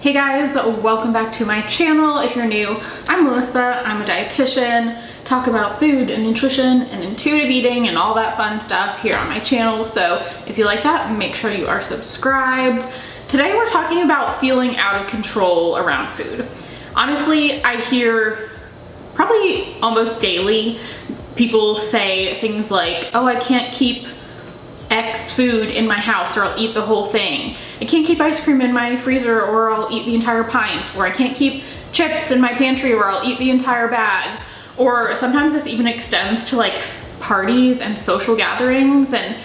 Hey guys, welcome back to my channel. If you're new, I'm Melissa. I'm a dietitian, talk about food and nutrition and intuitive eating and all that fun stuff here on my channel. So if you like that, make sure you are subscribed. Today we're talking about feeling out of control around food. Honestly, I hear probably almost daily people say things like, oh, I can't keep X food in my house or I'll eat the whole thing. I can't keep ice cream in my freezer or I'll eat the entire pint. Or I can't keep chips in my pantry or I'll eat the entire bag. Or sometimes this even extends to like parties and social gatherings and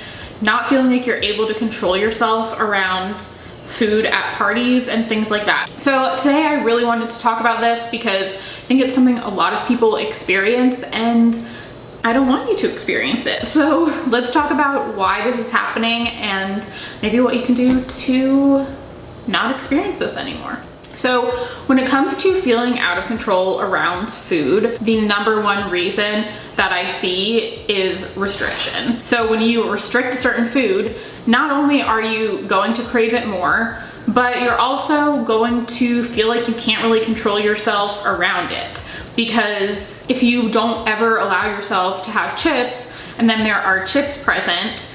not feeling like you're able to control yourself around food at parties and things like that. So today I really wanted to talk about this because I think it's something a lot of people experience and I don't want you to experience it. So let's talk about why this is happening and maybe what you can do to not experience this anymore. So when it comes to feeling out of control around food, the number one reason that I see is restriction. So when you restrict a certain food, not only are you going to crave it more, but you're also going to feel like you can't really control yourself around it. Because if you don't ever allow yourself to have chips and then there are chips present,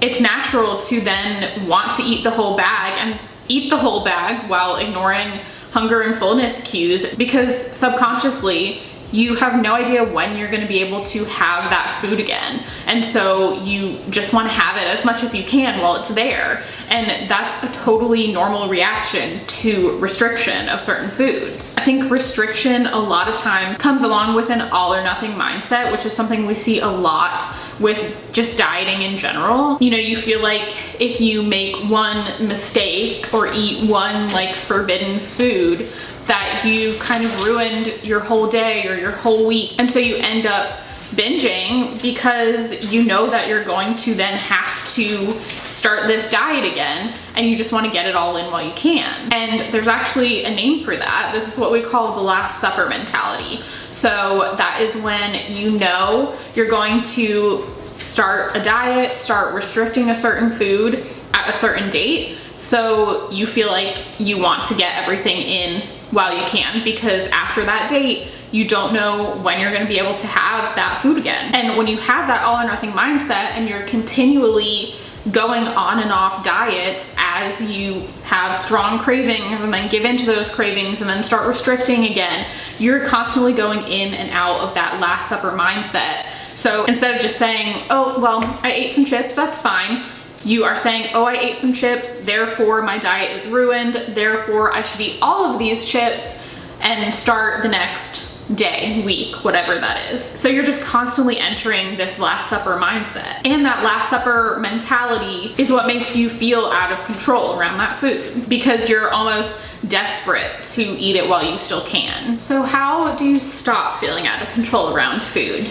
it's natural to then want to eat the whole bag and eat the whole bag while ignoring hunger and fullness cues, because subconsciously you have no idea when you're going to be able to have that food again. And so you just want to have it as much as you can while it's there. And that's a totally normal reaction to restriction of certain foods. I think restriction a lot of times comes along with an all or nothing mindset, which is something we see a lot with just dieting in general. You know, you feel like if you make one mistake or eat one like forbidden food, that you kind of ruined your whole day or your whole week. And so you end up binging because you know that you're going to then have to start this diet again and you just want to get it all in while you can. And there's actually a name for that. This is what we call the Last Supper mentality. So that is when you know you're going to start a diet, start restricting a certain food at a certain date. So you feel like you want to get everything in while you can, because after that date, you don't know when you're going to be able to have that food again. And when you have that all or nothing mindset and you're continually going on and off diets as you have strong cravings and then give in to those cravings and then start restricting again, you're constantly going in and out of that Last Supper mindset. So instead of just saying, oh, well, I ate some chips, that's fine, you are saying, oh, I ate some chips, therefore my diet is ruined, therefore I should eat all of these chips and start the next day, week, whatever that is. So you're just constantly entering this Last Supper mindset. And that Last Supper mentality is what makes you feel out of control around that food, because you're almost desperate to eat it while you still can. So how do you stop feeling out of control around food?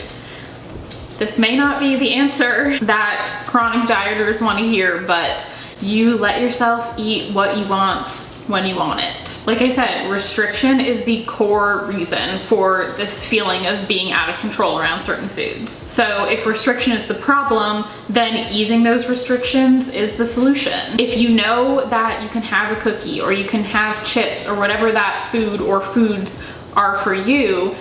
This may not be the answer that chronic dieters want to hear, but you let yourself eat what you want when you want it. Like I said, restriction is the core reason for this feeling of being out of control around certain foods. So if restriction is the problem, then easing those restrictions is the solution. If you know that you can have a cookie or you can have chips or whatever that food or foods are for you,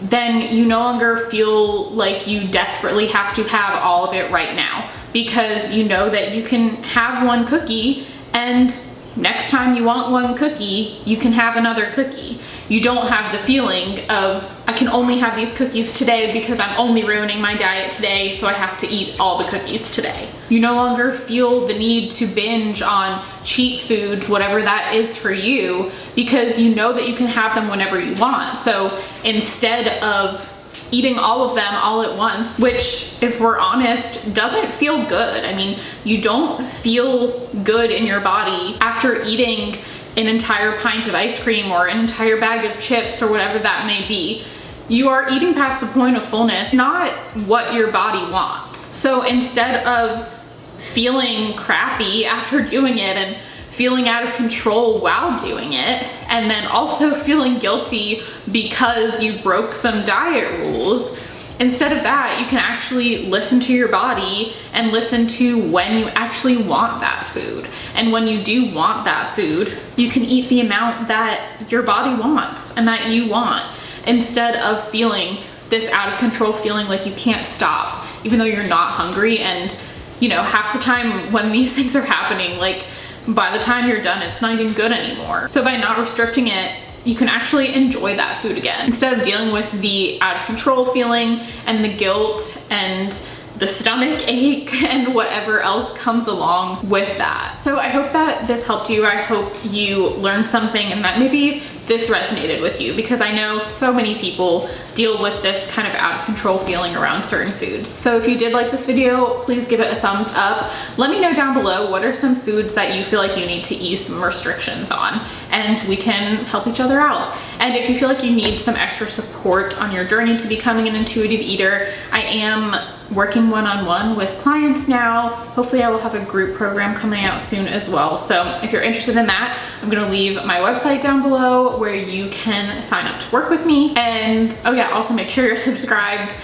then you no longer feel like you desperately have to have all of it right now, because you know that you can have one cookie and next time you want one cookie, you can have another cookie. You don't have the feeling of, I can only have these cookies today because I'm only ruining my diet today, so I have to eat all the cookies today. You no longer feel the need to binge on cheat foods, whatever that is for you, because you know that you can have them whenever you want. So instead of eating all of them all at once, which, if we're honest, doesn't feel good. I mean, you don't feel good in your body after eating an entire pint of ice cream or an entire bag of chips or whatever that may be. You are eating past the point of fullness, not what your body wants. So instead of feeling crappy after doing it and feeling out of control while doing it, and then also feeling guilty because you broke some diet rules, Instead of that, you can actually listen to your body and listen to when you actually want that food. And when you do want that food, you can eat the amount that your body wants and that you want, instead of feeling this out of control feeling like you can't stop, even though you're not hungry. And you know, half the time when these things are happening, like by the time you're done, it's not even good anymore. So by not restricting it, you can actually enjoy that food again, instead of dealing with the out of control feeling and the guilt and the stomach ache and whatever else comes along with that. So I hope that this helped you. I hope you learned something and that maybe this resonated with you, because I know so many people deal with this kind of out of control feeling around certain foods. So if you did like this video, please give it a thumbs up. Let me know down below, what are some foods that you feel like you need to ease some restrictions on, and we can help each other out. And if you feel like you need some extra support on your journey to becoming an intuitive eater, I am working one-on-one with clients now. Hopefully I will have a group program coming out soon as well. So if you're interested in that, I'm gonna leave my website down below where you can sign up to work with me. And oh yeah, also make sure you're subscribed.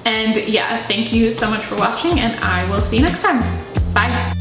And yeah, thank you so much for watching, and I will see you next time. Bye.